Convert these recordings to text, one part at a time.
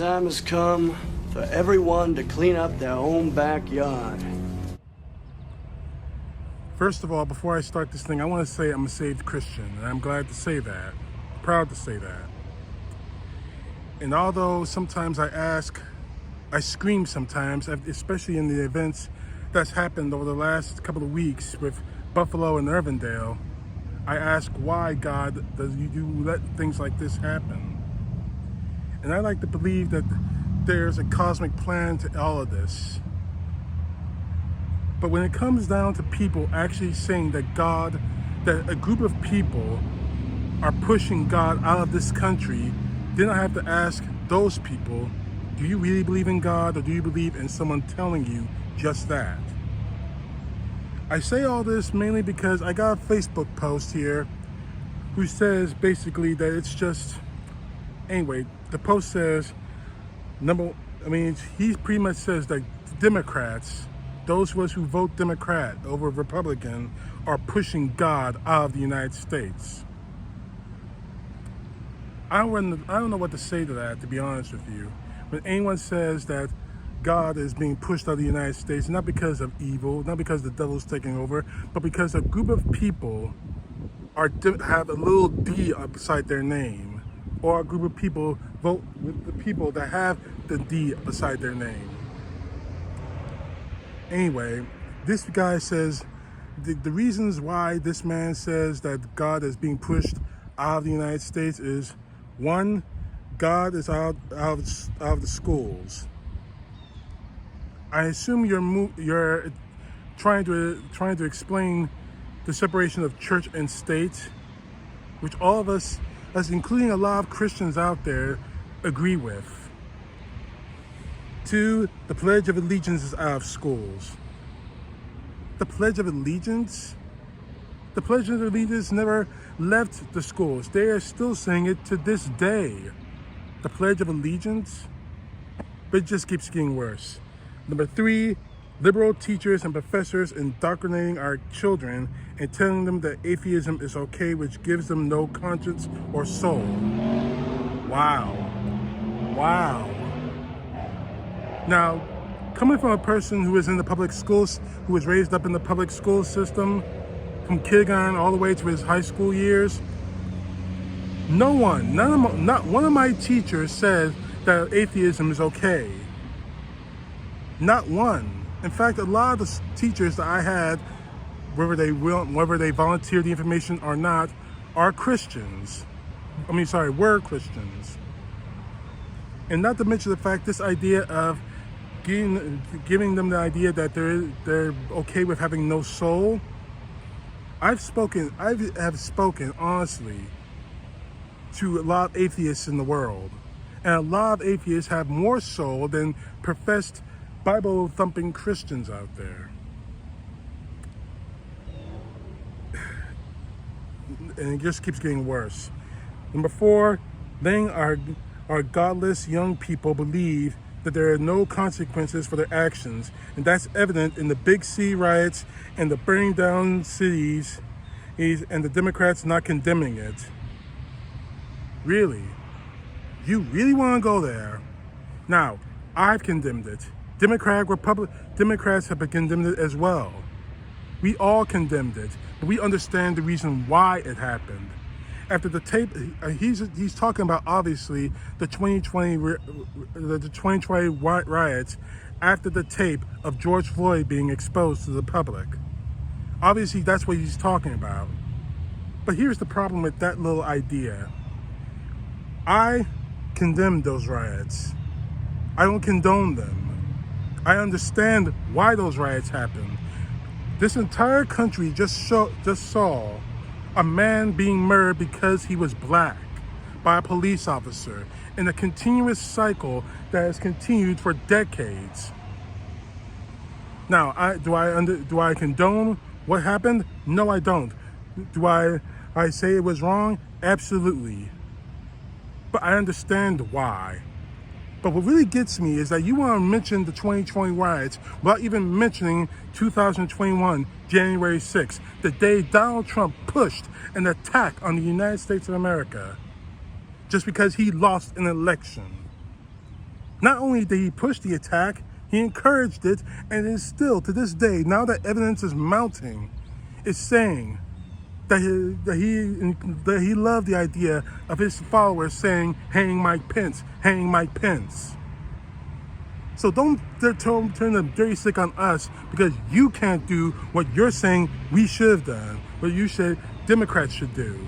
time has come for everyone to clean up their own backyard. First of all, before I start this thing, I want to say I'm a saved Christian, and I'm glad to say that. Proud to say that. And although sometimes I scream sometimes, especially in the events that's happened over the last couple of weeks with Buffalo and Irvindale, I ask why, God, does you let things like this happen? And I like to believe that there's a cosmic plan to all of this. But when it comes down to people actually saying that that a group of people are pushing God out of this country, then I have to ask those people, do you really believe in God, or do you believe in someone telling you just that? I say all this mainly because I got a Facebook post here who says basically that it's just, anyway, the post says, he pretty much says that Democrats, those of us who vote Democrat over Republican, are pushing God out of the United States. I don't know what to say to that, to be honest with you. When anyone says that God is being pushed out of the United States, not because of evil, not because the devil's taking over, but because a group of people have a little D beside their name, or a group of people vote with the people that have the D beside their name. Anyway, this guy says the reasons why this man says that God is being pushed out of the United States is, one, God is out of the schools. I assume you're trying to explain the separation of church and state, which all of us, including a lot of Christians out there, agree with. Two, the Pledge of Allegiance is out of schools. The Pledge of Allegiance? The Pledge of Allegiance never left the schools. They are still saying it to this day. The Pledge of Allegiance? But it just keeps getting worse. Number three, liberal teachers and professors indoctrinating our children and telling them that atheism is okay, which gives them no conscience or soul. Wow. Wow. Now, coming from a person who is in the public schools, who was raised up in the public school system, from kindergarten all the way to his high school years, not one of my teachers said that atheism is okay. Not one. In fact, a lot of the teachers that I had, whether they volunteer the information or not, are Christians. Were Christians. And not to mention the fact, this idea of giving them the idea that they're okay with having no soul. I have spoken honestly to a lot of atheists in the world. And a lot of atheists have more soul than professed Bible-thumping Christians out there. And it just keeps getting worse. Number four, letting our godless young people believe that there are no consequences for their actions. And that's evident in the Big C riots and the burning down cities, and the Democrats not condemning it. Really? You really want to go there? Now, I've condemned it. Democrats have condemned it as well. We all condemned it, but we understand the reason why it happened. After the tape, he's talking about obviously the 2020 riots after the tape of George Floyd being exposed to the public. Obviously, that's what he's talking about. But here's the problem with that little idea. I condemn those riots. I don't condone them. I understand why those riots happened. This entire country just saw a man being murdered because he was black by a police officer in a continuous cycle that has continued for decades. Now, do I condone what happened? No, I don't. Do I say it was wrong? Absolutely. But I understand why. But what really gets me is that you want to mention the 2020 riots without even mentioning 2021, January 6th, the day Donald Trump pushed an attack on the United States of America just because he lost an election. Not only did he push the attack, he encouraged it, and is still, to this day, now that evidence is mounting, is saying that he loved the idea of his followers saying, hang Mike Pence, hang Mike Pence. So don't turn the dirty stick on us because you can't do what you're saying we should have done, what you said Democrats should do.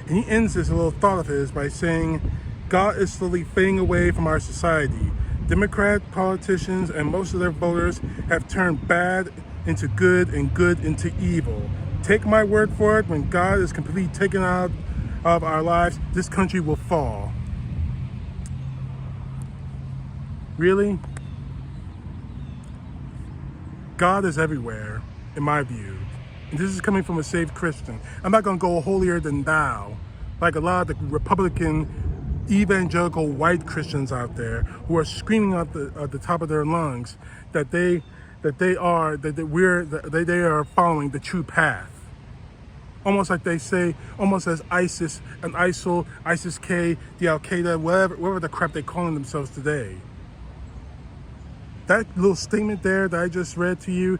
And he ends this little thought of his by saying, God is slowly fading away from our society. Democrat politicians and most of their voters have turned bad into good and good into evil. Take my word for it, when God is completely taken out of our lives, this country will fall. Really? God is everywhere, in my view. And this is coming from a saved Christian. I'm not going to go holier than thou, like a lot of the Republican, evangelical white Christians out there who are screaming at the top of their lungs that they are following the true path. Almost like they say, almost as ISIS and ISIL, ISIS-K, the Al-Qaeda, whatever the crap they're calling themselves today. That little statement there that I just read to you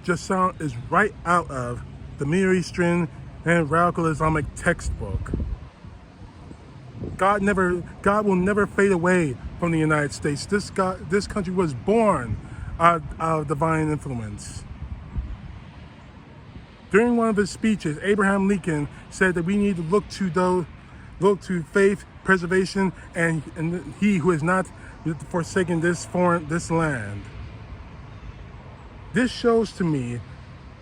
is right out of the Middle Eastern and radical Islamic textbook. God will never fade away from the United States. This country was born out of divine influence. During one of his speeches, Abraham Lincoln said that we need to look to faith, preservation, and he who has not forsaken this land. This shows to me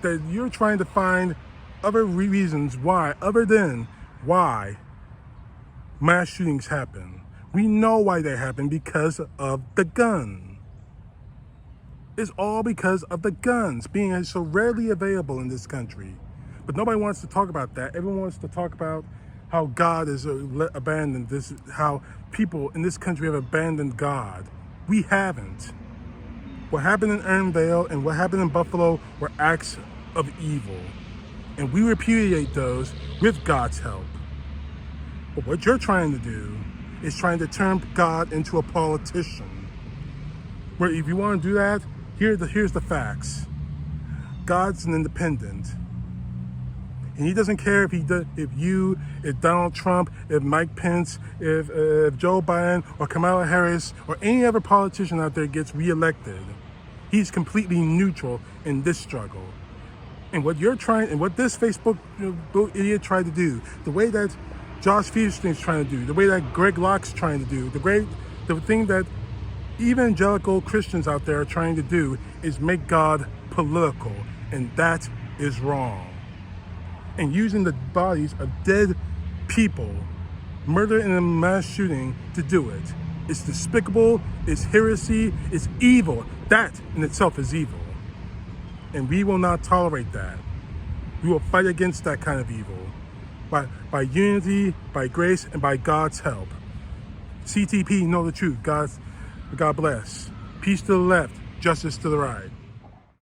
that you're trying to find other reasons why, other than why mass shootings happen. We know why they happen, because of the gun. It's all because of the guns being so readily available in this country. But nobody wants to talk about that. Everyone wants to talk about how God is abandoned, how people in this country have abandoned God. We haven't. What happened in Ernvale and what happened in Buffalo were acts of evil. And we repudiate those with God's help. But what you're trying to do is trying to turn God into a politician. Where if you want to do that, here's the facts. God's an independent. And he doesn't care if Donald Trump, if Mike Pence, if Joe Biden or Kamala Harris or any other politician out there gets reelected. He's completely neutral in this struggle. And what this Facebook idiot tried to do, the way that Josh Feuerstein's trying to do, the way that Greg Locke's trying to do, the thing that evangelical Christians out there are trying to do is make God political, and that is wrong. And using the bodies of dead people, murdered in a mass shooting, to do it. It's despicable, it's heresy, it's evil. That in itself is evil. And we will not tolerate that. We will fight against that kind of evil. By unity, by grace, and by God's help. CTP, know the truth. God bless. Peace to the left, justice to the right.